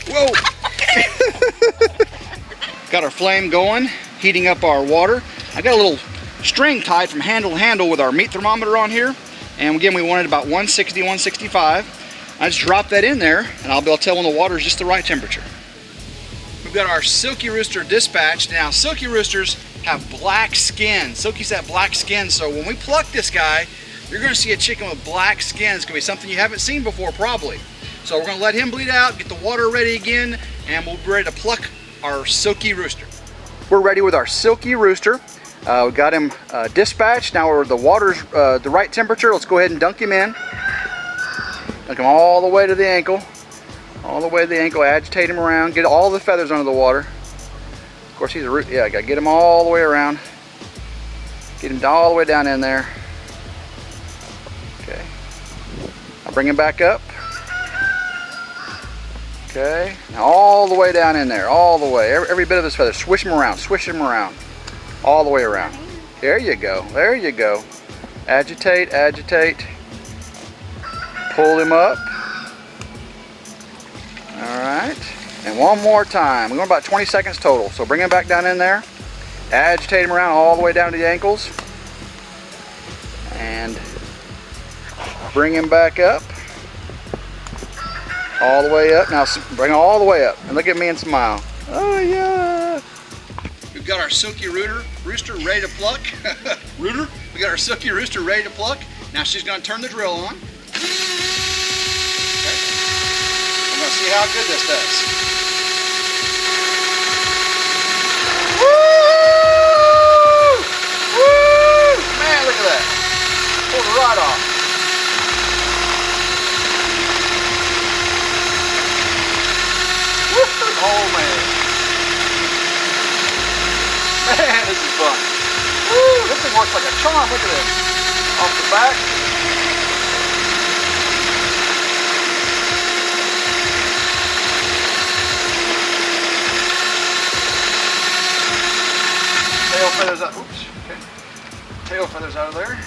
Whoa! Got our flame going, heating up our water. I got a little string tied from handle to handle with our meat thermometer on here. And again, we wanted about 160, 165. I just drop that in there and I'll be able to tell when the water is just the right temperature. We've got our Silkie rooster dispatched. Now, Silkie roosters have black skin. Silkie's that black skin, so when we pluck this guy, you're gonna see a chicken with black skin. It's gonna be something you haven't seen before, probably. So we're gonna let him bleed out, get the water ready again, and we'll be ready to pluck our Silkie rooster. We're ready with our Silkie rooster. We got him dispatched. Now the water's the right temperature. Let's go ahead and dunk him in. Dunk him all the way to the ankle. All the way to the ankle, agitate him around, get all the feathers under the water. Of course, he's a root, yeah, I gotta get him all the way around. Get him all the way down in there. Okay. I'll bring him back up. Okay, now all the way down in there, all the way, every bit of his feathers. Swish him around, all the way around. There you go, there you go. Agitate, agitate. Pull him up. All right, and one more time. We're going about 20 seconds total. So bring him back down in there. Agitate him around all the way down to the ankles. And bring him back up. All the way up. Now bring him all the way up. And look at me and smile. Oh yeah. We've got our Silkie rooster ready to pluck. Rooter? We got our Silkie rooster ready to pluck. Now she's going to turn the drill on. See how good this does. Woo! Woo! Man, look at that. Pulled it right off. Woo! Oh man. Man, this is fun. Woo! This thing works like a charm. Look at this. Off the back. Tail feathers out. Oops. Okay. Tail feathers out of there.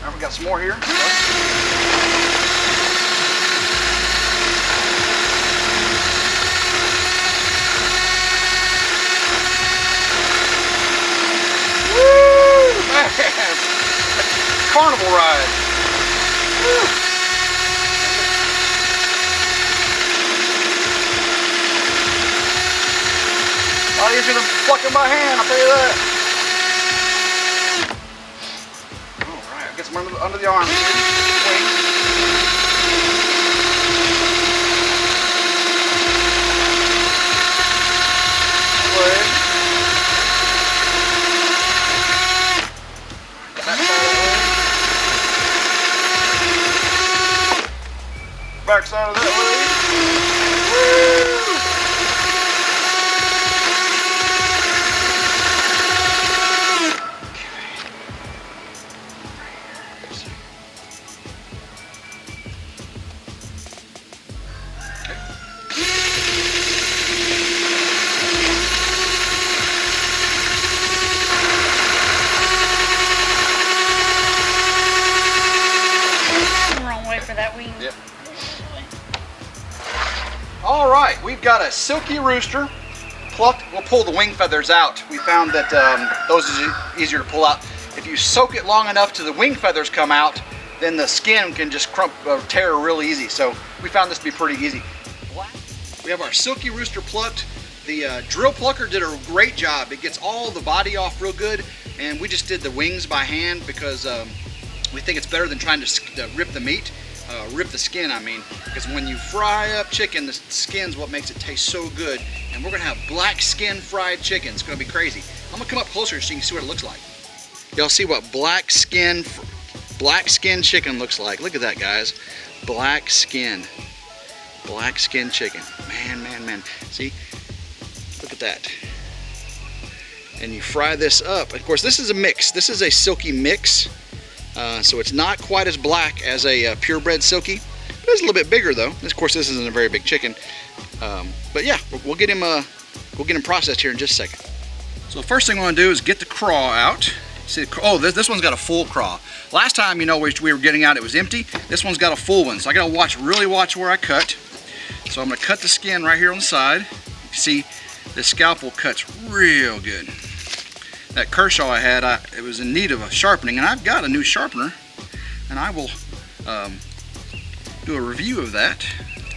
Now we got some more here. Woo! Man! Carnival ride. Woo! A lot easier than plucking by hand, I'll tell you that. Alright, I'll get some under the arms here. Wait. Leg. Back side of that leg. Woo! Yep. All right, we've got a Silkie rooster plucked. We'll pull the wing feathers out. We found that those are easier to pull out. If you soak it long enough till the wing feathers come out, then the skin can just tear really easy. So we found this to be pretty easy. We have our Silkie rooster plucked. The drill plucker did a great job. It gets all the body off real good, and we just did the wings by hand because we think it's better than trying to rip the meat. Rip the skin, I mean, because when you fry up chicken, the skin's what makes it taste so good. And we're gonna have black skin fried chicken. It's gonna be crazy. I'm gonna come up closer so you can see what it looks like. Y'all see what black skin chicken looks like. Look at that, guys. Black skin chicken. Man, man, man. See, look at that. And you fry this up. Of course, this is a mix. This is a Silkie mix. So it's not quite as black as a purebred Silkie. It's a little bit bigger though. Of course, this isn't a very big chicken. But yeah, we'll get him processed here in just a second. So the first thing I want to do is get the craw out. See, oh, this one's got a full craw. Last time, you know, we were getting out, it was empty. This one's got a full one, so I gotta really watch where I cut. So I'm gonna cut the skin right here on the side. You see, this scalpel cuts real good. That Kershaw I had, it was in need of a sharpening, and I've got a new sharpener, and I will do a review of that.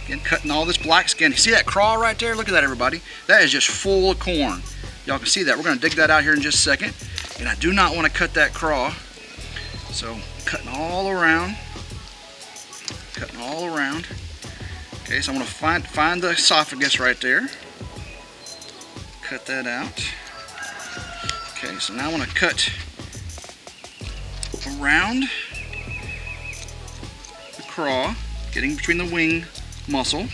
Again, cutting all this black skin. You see that craw right there? Look at that, everybody. That is just full of corn. Y'all can see that. We're gonna dig that out here in just a second. And I do not want to cut that craw. So cutting all around. Cutting all around. Okay, so I'm gonna find the esophagus right there. Cut that out. Okay, so now I want to cut around the craw, getting between the wing muscle.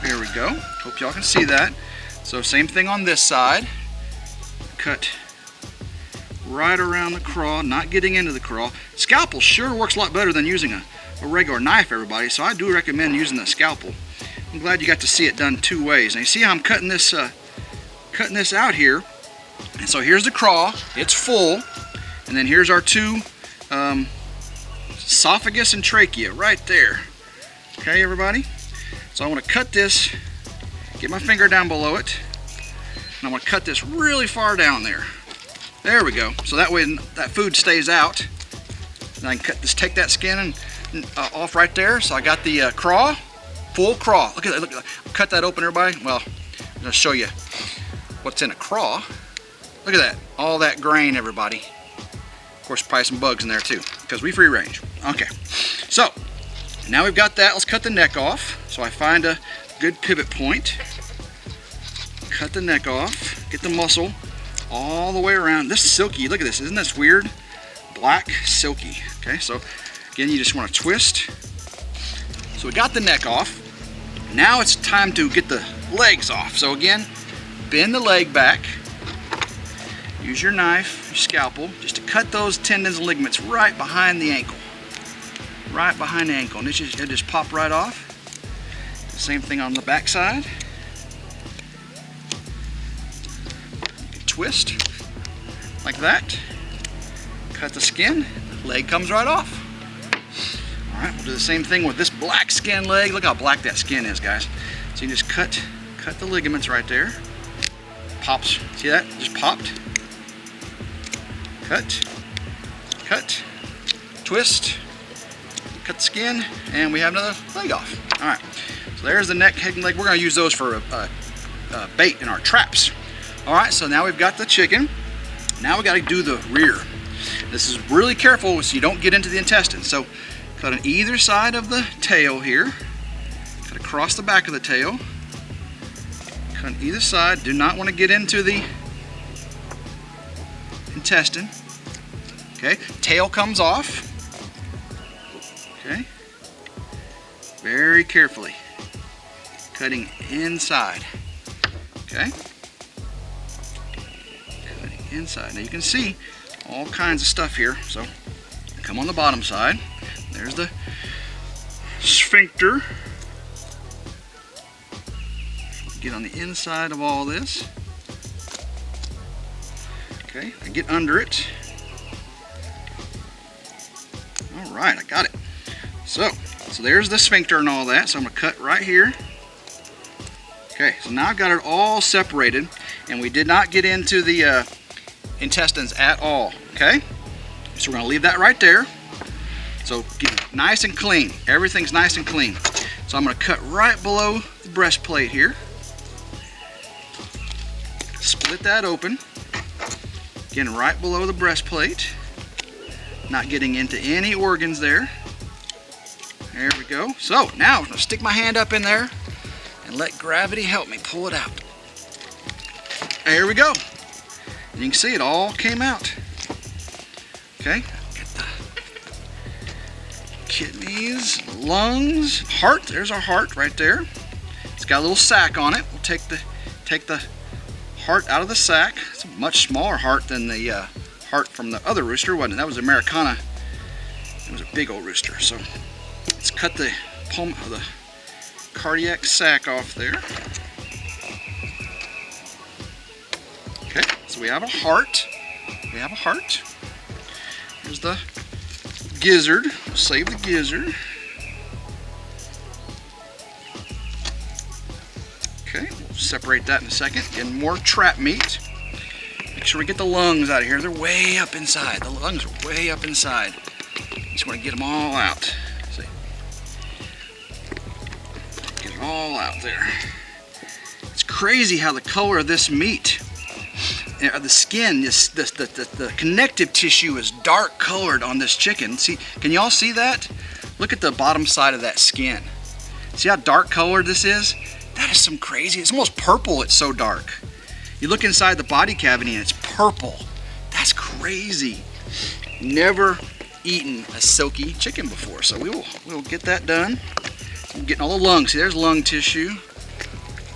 There we go. Hope y'all can see that. So same thing on this side. Cut right around the craw, not getting into the craw. Scalpel sure works a lot better than using a regular knife, everybody, so I do recommend using the scalpel. I'm glad you got to see it done two ways. Now you see how I'm cutting this out here. And so here's the craw, it's full, and then here's our two esophagus and trachea right there. Okay, everybody? So I want to cut this, get my finger down below it, and I'm going to cut this really far down there. There we go. So that way that food stays out. And I can take that skin and off right there. So I got the craw, full craw. Look at that. Look at that. Cut that open, everybody. Well, I'm going to show you what's in a craw. Look at that. All that grain, everybody. Of course, probably some bugs in there too, because we free range. Okay. So now we've got that. Let's cut the neck off. So I find a good pivot point. Cut the neck off, get the muscle all the way around. This is silky, look at this, isn't this weird? Black silky. Okay, so again, you just want to twist. So we got the neck off. Now it's time to get the legs off. So again, bend the leg back. Use your knife, your scalpel, just to cut those tendons and ligaments right behind the ankle. Right behind the ankle, and it'll just pop right off. Same thing on the back side. Twist like that, cut the skin, leg comes right off. All right, we'll do the same thing with this black skin leg. Look how black that skin is, guys. So you just cut the ligaments right there. Pops, see that? Just popped. Cut, twist, cut the skin, and we have another leg off. All right, so there's the neck, head, and leg. We're gonna use those for bait in our traps. All right, so now we've got the chicken. Now we got to do the rear. This is really careful so you don't get into the intestines. So cut on either side of the tail here. Cut across the back of the tail. Cut on either side. Do not want to get into the intestine. Okay, tail comes off. Okay, very carefully. Cutting inside. Okay. Inside. Now you can see all kinds of stuff here. So come on the bottom side. There's the sphincter. Get on the inside of all this. Okay, I get under it. All right, I got it. So there's the sphincter and all that. So I'm gonna cut right here. Okay, so now I've got it all separated, and we did not get into the intestines at all. Okay, so we're gonna leave that right there. So get it nice and clean. Everything's nice and clean. So I'm gonna cut right below the breastplate here. Split that open. Again, right below the breastplate. Not getting into any organs there. There we go. So now I'm gonna stick my hand up in there and let gravity help me pull it out. There we go. You can see it all came out. Okay, get the kidneys, lungs, heart. There's our heart right there. It's got a little sac on it. We'll take the heart out of the sac. It's a much smaller heart than the heart from the other rooster, wasn't it? That was Americana. It was a big old rooster. So let's cut the cardiac sac off there. Okay, so we have a heart. We have a heart. Here's the gizzard. We'll save the gizzard. Okay, we'll separate that in a second. Again, more trap meat. Make sure we get the lungs out of here. They're way up inside. The lungs are way up inside. Just want to get them all out. See? Get it all out there. It's crazy how the color of this meat, the skin, the connective tissue is dark colored on this chicken. See, can y'all see that? Look at the bottom side of that skin. See how dark colored this is? That is some crazy, it's almost purple, it's so dark. You look inside the body cavity and it's purple. That's crazy. Never eaten a silky chicken before, so we'll get that done. I'm getting all the lungs. See, there's lung tissue.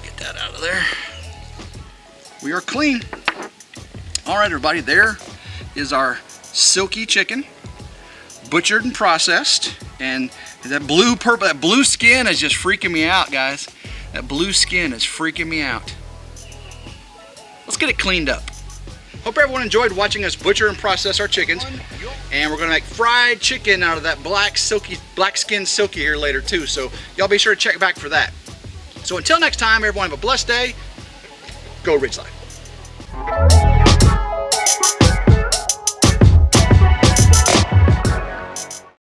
Get that out of there. We are clean. All right, everybody, there is our silky chicken, butchered and processed. And that blue skin is just freaking me out, guys. That blue skin is freaking me out. Let's get it cleaned up. Hope everyone enjoyed watching us butcher and process our chickens. And we're gonna make fried chicken out of that black skin silky here later too. So y'all be sure to check back for that. So until next time, everyone have a blessed day. Go RidgeLife.